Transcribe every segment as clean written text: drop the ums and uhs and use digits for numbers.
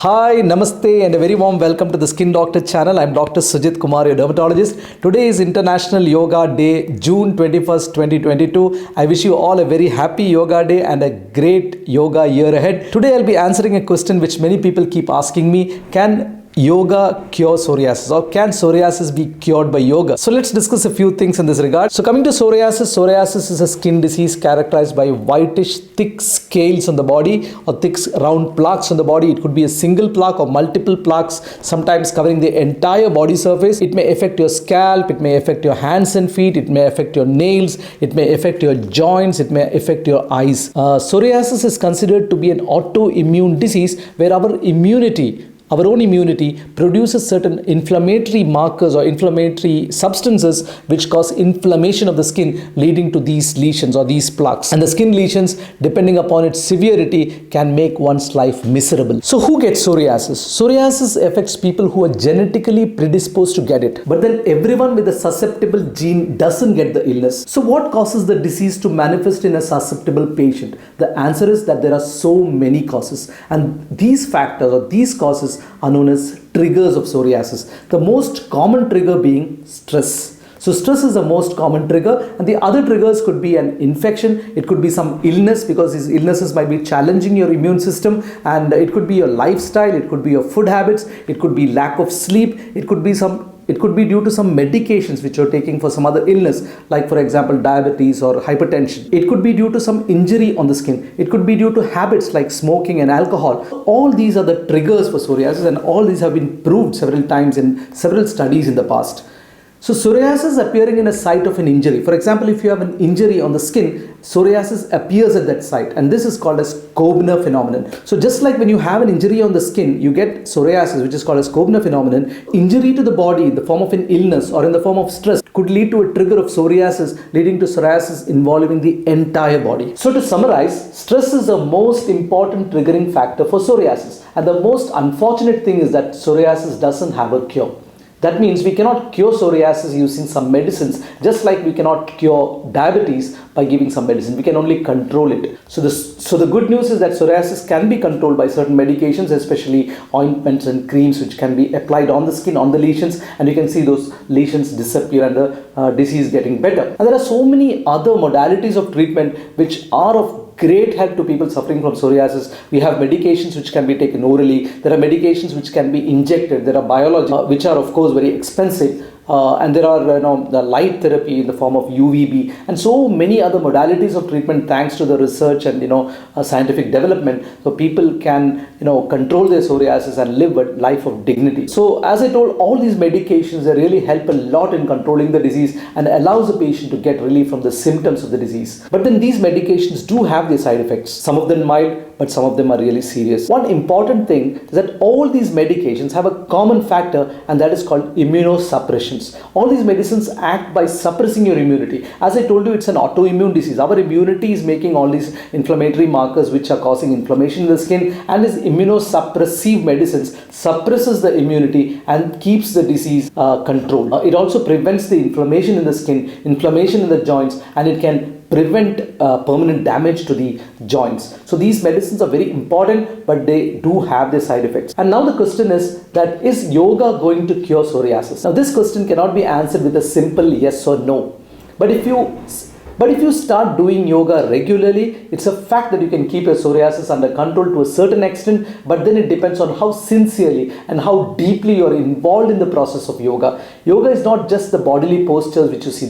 Hi, Namaste and a very warm welcome to the Skin Doctor channel. I'm Dr. Sujit Kumar, your dermatologist. Today is International Yoga Day, June 21st, 2022. I wish you all a very happy Yoga Day and a great yoga year ahead. Today I'll be answering a question which many people keep asking me. Can yoga cure psoriasis, or can psoriasis be cured by yoga? So let's discuss a few things in this regard. So coming to psoriasis is a skin disease characterized by whitish thick scales on the body or thick round plaques on the body. It could be a single plaque or multiple plaques, sometimes covering the entire body surface. It may affect your scalp, it may affect your hands and feet, it may affect your nails, it may affect your joints, it may affect your eyes. Psoriasis is considered to be an autoimmune disease where our own immunity produces certain inflammatory markers or inflammatory substances which cause inflammation of the skin, leading to these lesions or these plaques. And the skin lesions, depending upon its severity, can make one's life miserable. So who gets psoriasis? Psoriasis affects people who are genetically predisposed to get it. But then everyone with a susceptible gene doesn't get the illness. So what causes the disease to manifest in a susceptible patient? The answer is that there are so many causes. And these factors or these causes are known as triggers of psoriasis. The most common trigger being stress. So stress is the most common trigger, and the other triggers could be an infection, it could be some illness, because these illnesses might be challenging your immune system, and it could be your lifestyle, it could be your food habits, it could be lack of sleep, it could be due to some medications which you're taking for some other illness, like for example diabetes or hypertension. It could be due to some injury on the skin. It could be due to habits like smoking and alcohol. All these are the triggers for psoriasis, and all these have been proved several times in several studies in the past. So psoriasis appearing in a site of an injury. For example, if you have an injury on the skin, psoriasis appears at that site, and this is called as Koebner phenomenon. So just like when you have an injury on the skin, you get psoriasis, which is called as Koebner phenomenon. Injury to the body in the form of an illness or in the form of stress could lead to a trigger of psoriasis, leading to psoriasis involving the entire body. So to summarize, stress is the most important triggering factor for psoriasis, and the most unfortunate thing is that psoriasis doesn't have a cure. That means we cannot cure psoriasis using some medicines, just like we cannot cure diabetes by giving some medicine. We can only control it. So the good news is that psoriasis can be controlled by certain medications, especially ointments and creams which can be applied on the skin, on the lesions, and you can see those lesions disappear and the disease getting better. And there are so many other modalities of treatment which are of great help to people suffering from psoriasis. We have medications which can be taken orally. There are medications which can be injected. There are biologics which are of course very expensive. And there are the light therapy in the form of UVB and so many other modalities of treatment, thanks to the research and scientific development. So people can control their psoriasis and live a life of dignity. So as I told, all these medications, they really help a lot in controlling the disease and allows the patient to get relief from the symptoms of the disease. But then these medications do have their side effects. Some of them mild, but some of them are really serious. One important thing is that all these medications have a common factor, and that is called immunosuppressions. All these medicines act by suppressing your immunity. As I told you, it's an autoimmune disease. Our immunity is making all these inflammatory markers which are causing inflammation in the skin, and these immunosuppressive medicines suppresses the immunity and keeps the disease controlled. It also prevents the inflammation in the skin, inflammation in the joints, and it can prevent permanent damage to the joints. So these medicines are very important, but they do have their side effects. And now the question is that, is yoga going to cure psoriasis? Now this question cannot be answered with a simple yes or no. But if you start doing yoga regularly, it's a fact that you can keep your psoriasis under control to a certain extent, but then it depends on how sincerely and how deeply you're involved in the process of yoga. Yoga is not just the bodily postures which you see.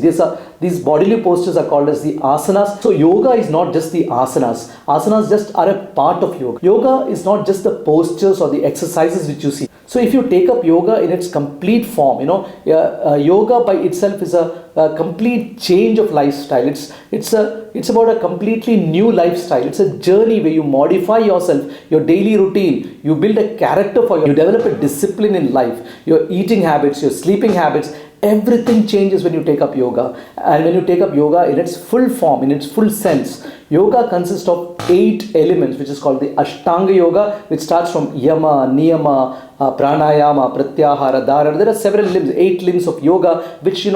These bodily postures are called as the asanas. So yoga is not just the asanas. Asanas just are a part of yoga. Yoga is not just the postures or the exercises which you see. So if you take up yoga in its complete form, yoga by itself is a complete change of lifestyle. It's about a completely new lifestyle. It's a journey where you modify yourself, your daily routine. You build a character for you develop a discipline in life, your eating habits, your sleeping habits. Everything changes when you take up yoga. And when you take up yoga in its full form, in its full sense, yoga consists of 8 elements, which is called the Ashtanga yoga, which starts from yama, niyama, pranayama, pratyahara, dharana. There are several limbs, 8 limbs of yoga, which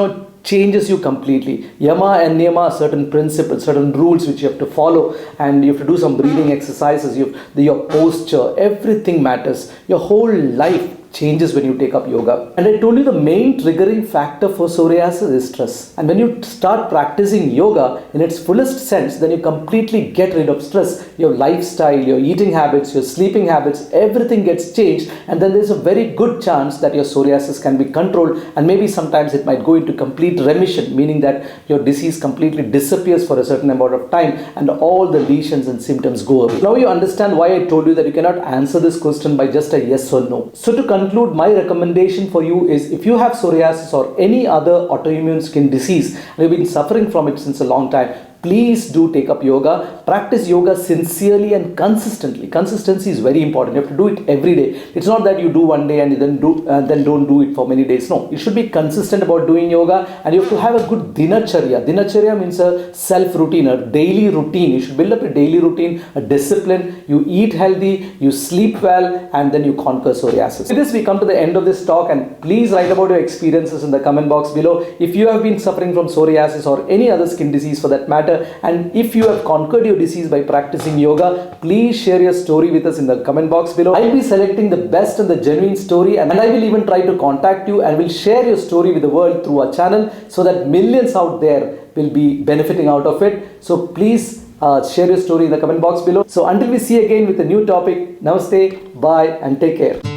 changes you completely. Yama and Niyama are certain principles, certain rules which you have to follow, and you have to do some breathing exercises. Your posture, everything matters. Your whole life changes when you take up yoga. And I told you the main triggering factor for psoriasis is stress. And when you start practicing yoga in its fullest sense, then you completely get rid of stress. Your lifestyle, your eating habits, your sleeping habits, everything gets changed. And then there's a very good chance that your psoriasis can be controlled. And maybe sometimes it might go into complete remission, meaning that your disease completely disappears for a certain amount of time and all the lesions and symptoms go away. Now you understand why I told you that you cannot answer this question by just a yes or no. So to conclude, my recommendation for you is, if you have psoriasis or any other autoimmune skin disease and you've been suffering from it since a long time, please do take up yoga. Practice yoga sincerely and consistently. Consistency is very important. You have to do it every day. It's not that you do one day and you then don't do it for many days. No, you should be consistent about doing yoga, and you have to have a good dinacharya. Dinacharya means a self routine, a daily routine. You should build up a daily routine, a discipline. You eat healthy, you sleep well, and then you conquer psoriasis. With this, we come to the end of this talk, and please write about your experiences in the comment box below. If you have been suffering from psoriasis or any other skin disease for that matter, and if you have conquered your disease by practicing yoga, please share your story with us in the comment box below. I'll be selecting the best and the genuine story, and I will even try to contact you and will share your story with the world through our channel, so that millions out there will be benefiting out of it. So please share your story in the comment box below. So until we see again with a new topic, namaste, bye, and take care.